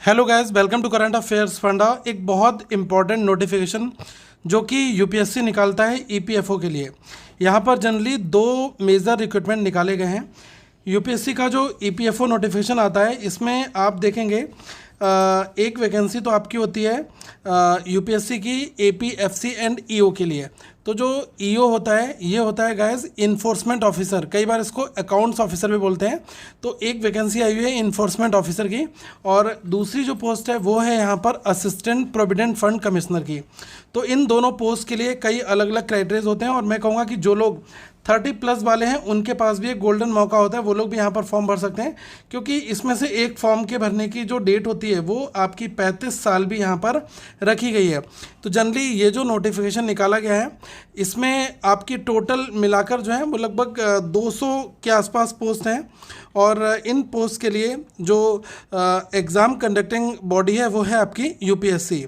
Hello guys, welcome to current affairs फंडा। एक बहुत इंपॉर्टेंट नोटिफिकेशन जो कि यूपीएससी निकालता है ईपीएफओ के लिए। यहाँ पर जनरली दो मेजर रिक्रूटमेंट निकाले गए हैं। यूपीएससी का जो ईपीएफओ नोटिफिकेशन आता है इसमें आप देखेंगे एक वैकेंसी तो आपकी होती है यूपीएससी की एपीएफसी एंड ईओ के लिए। तो जो ईओ होता है ये होता है गाइस इन्फोर्समेंट ऑफिसर, कई बार इसको अकाउंट्स ऑफिसर भी बोलते हैं। तो एक वैकेंसी आई हुई है इन्फोर्समेंट ऑफिसर की, और दूसरी जो पोस्ट है वो है यहाँ पर असिस्टेंट प्रोविडेंट फंड कमिश्नर की। तो इन दोनों पोस्ट के लिए कई अलग अलग क्राइटेरियाज होते हैं, और मैं कहूँगा कि जो लोग 30+ वाले हैं उनके पास भी एक गोल्डन मौका होता है, वो लोग भी यहाँ पर फॉर्म भर सकते हैं। क्योंकि इसमें से एक फॉर्म के भरने की जो डेट होती है वो आपकी 35 साल भी यहाँ पर रखी गई है। तो जनरली ये जो नोटिफिकेशन निकाला गया है इसमें आपकी टोटल मिलाकर जो है वो लगभग 200 के आसपास पोस्ट हैं। और इन पोस्ट के लिए जो एग्ज़ाम कंडक्टिंग बॉडी है वो है आपकी यूपीएससी।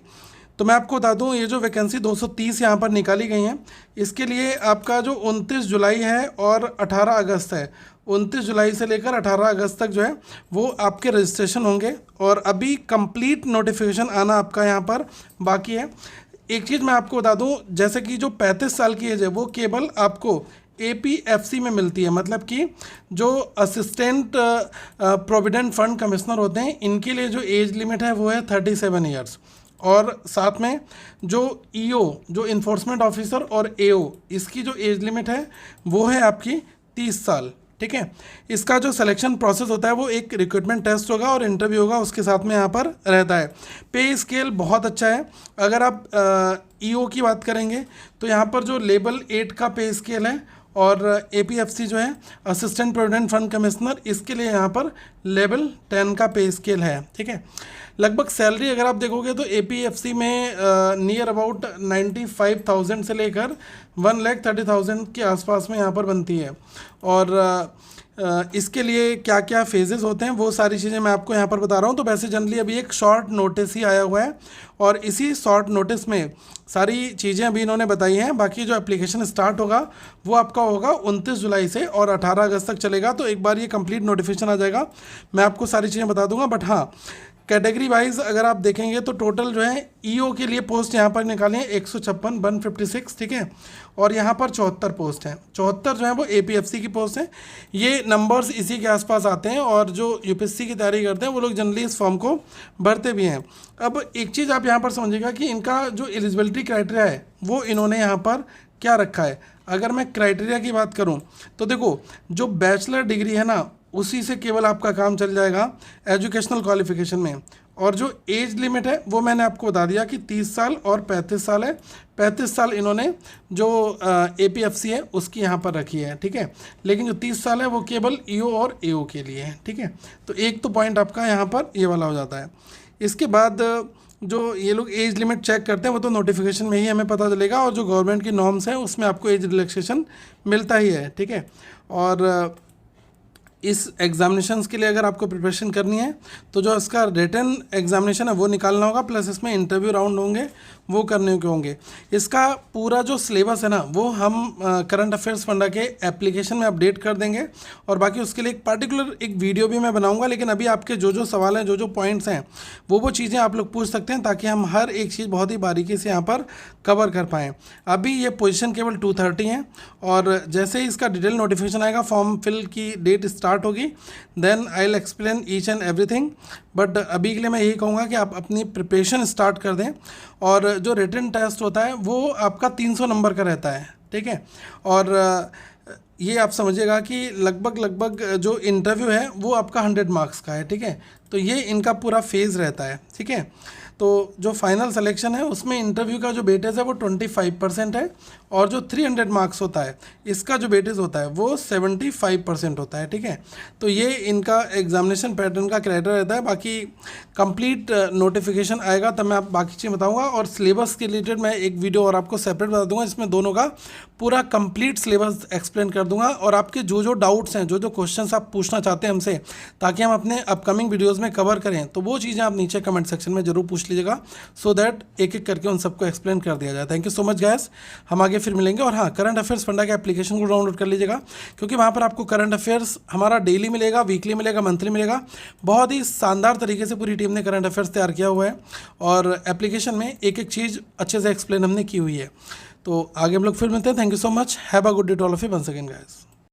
तो मैं आपको बता दूं, ये जो वैकेंसी 230 यहाँ पर निकाली गई हैं इसके लिए आपका जो 29 जुलाई है और 18 अगस्त है, 29 जुलाई से लेकर 18 अगस्त तक जो है वो आपके रजिस्ट्रेशन होंगे। और अभी कंप्लीट नोटिफिकेशन आना आपका यहाँ पर बाकी है। एक चीज़ मैं आपको बता दूं, जैसे कि जो 35 साल की एज है वो केवल आपको एपीएफसी में मिलती है, मतलब कि जो असिस्टेंट प्रोविडेंट फंड कमिश्नर होते हैं इनके लिए जो एज लिमिट है वो है 37 ईयर्स। और साथ में जो ईओ जो इन्फोर्समेंट ऑफिसर और एओ इसकी जो एज लिमिट है वो है आपकी 30 साल। ठीक है, इसका जो सिलेक्शन प्रोसेस होता है वो एक रिक्रूटमेंट टेस्ट होगा और इंटरव्यू होगा, उसके साथ में यहाँ पर रहता है। पे स्केल बहुत अच्छा है। अगर आप ईओ की बात करेंगे तो यहाँ पर जो लेवल 8 का पे स्केल है, और एपीएफसी जो है असिस्टेंट प्रोविडेंट फंड कमिश्नर इसके लिए यहाँ पर लेवल 10 का पे स्केल है। ठीक है, लगभग सैलरी अगर आप देखोगे तो एपीएफसी में नियर अबाउट 95,000 से लेकर 1,30,000 के आसपास में यहाँ पर बनती है। और इसके लिए क्या क्या फेजेस होते हैं वो सारी चीज़ें मैं आपको यहाँ पर बता रहा हूँ। तो वैसे जनरली अभी एक शॉर्ट नोटिस ही आया हुआ है, और इसी शॉर्ट नोटिस में सारी चीज़ें अभी इन्होंने बताई हैं। बाकी जो एप्लीकेशन स्टार्ट होगा वो आपका होगा 29 जुलाई से और 18 अगस्त तक चलेगा। तो एक बार ये कंप्लीट नोटिफिकेशन आ जाएगा मैं आपको सारी चीज़ें बता दूंगा। बट हाँ, कैटेगरी वाइज अगर आप देखेंगे तो टोटल जो है ईओ के लिए पोस्ट यहाँ पर निकाले हैं 156। ठीक है, और यहाँ पर 74 पोस्ट हैं। 74 जो है वो एपीएफसी की पोस्ट हैं। ये नंबर्स इसी के आसपास आते हैं, और जो यूपीएससी की तैयारी करते हैं वो लोग जनरली इस फॉर्म को भरते भी हैं। अब एक चीज़ आप यहाँ पर समझिएगा कि इनका जो एलिजिबिलिटी क्राइटेरिया है वो इन्होंने यहाँ पर क्या रखा है। अगर मैं क्राइटेरिया की बात करूँ तो देखो, जो बैचलर डिग्री है ना उसी से केवल आपका काम चल जाएगा एजुकेशनल क्वालिफिकेशन में। और जो एज लिमिट है वो मैंने आपको बता दिया कि 30 साल और 35 साल है। 35 साल इन्होंने जो एपीएफसी है उसकी यहाँ पर रखी है। ठीक है, लेकिन जो 30 साल है वो केवल ईओ और एओ के लिए है। ठीक है, तो एक तो पॉइंट आपका यहाँ पर ये वाला हो जाता है। इसके बाद जो ये लोग एज लिमिट चेक करते हैं वो तो नोटिफिकेशन में ही हमें पता चलेगा, और जो गवर्नमेंट की नॉर्म्स हैं उसमें आपको एज रिलैक्सेशन मिलता ही है। ठीक है, और इस एग्जामिनेशंस के लिए अगर आपको प्रिपरेशन करनी है तो जो इसका रिटन एग्जामिनेशन है वो निकालना होगा, प्लस इसमें इंटरव्यू राउंड होंगे वो करने के होंगे। इसका पूरा जो सिलेबस है ना वो हम करंट अफेयर्स फंडा के एप्लीकेशन में अपडेट कर देंगे, और बाकी उसके लिए एक पार्टिकुलर एक वीडियो भी मैं बनाऊंगा। लेकिन अभी आपके जो जो सवाल हैं, जो जो पॉइंट्स हैं वो चीज़ें आप लोग पूछ सकते हैं, ताकि हम हर एक चीज़ बहुत ही बारीकी से यहाँ पर कवर कर पाएँ। अभी ये पोजीशन केवल 230 हैं, और जैसे ही इसका डिटेल नोटिफिकेशन आएगा, फॉर्म फिल की डेट स्टार्ट होगी, then I will explain each and everything. But अभी के लिए मैं यही कहूँगा कि आप अपनी प्रिपरेशन स्टार्ट कर दें। और जो रिटन टेस्ट होता है वो आपका 300 नंबर का रहता है। ठीक है, और ये आप समझिएगा कि लगभग जो इंटरव्यू है वो आपका 100 मार्क्स का है। ठीक है, तो ये इनका पूरा फेज़ रहता है। ठीक है, तो जो फाइनल सिलेक्शन है उसमें इंटरव्यू का जो वेटेज है वो 25% है, और जो 300 मार्क्स होता है इसका जो वेटेज होता है वो 75% होता है। ठीक है, तो ये इनका एग्जामिनेशन पैटर्न का क्राइटेरिया रहता है। बाकी कंप्लीट नोटिफिकेशन आएगा तब मैं आप बाकी चीज़ें बताऊंगा, और सिलेबस के रिलेटेड मैं एक वीडियो और आपको सेपरेट बता दूंगा, इसमें दोनों का पूरा कंप्लीट सिलेबस एक्सप्लेन कर दूंगा। और आपके जो जो डाउट्स हैं, जो जो क्वेश्चंस आप पूछना चाहते हैं हमसे, ताकि हम अपने अपकमिंग वीडियोज़ में कवर करें, तो वो चीज़ें आप नीचे कमेंट सेक्शन में जरूर पूछ लीजिएगा, सो दैट एक एक करके उन सबको एक्सप्लेन कर दिया जाए। Thank you so much guys, हम आगे फिर मिलेंगे। और हाँ, करंट अफेयर्स फंडा के एप्लीकेशन को डाउनलोड कर लीजिएगा, क्योंकि वहाँ पर आपको करंट अफेयर्स हमारा डेली मिलेगा, वीकली मिलेगा, मंथली मिलेगा। बहुत ही शानदार तरीके से पूरी टीम ने करंट अफेयर्स तैयार किया हुआ है और एप्लीकेशन में एक एक चीज़ अच्छे से एक्सप्लेन हमने की हुई है। तो आगे हम लोग फिर मिलते हैं। Thank you so much, have a good day to all of you once again guys.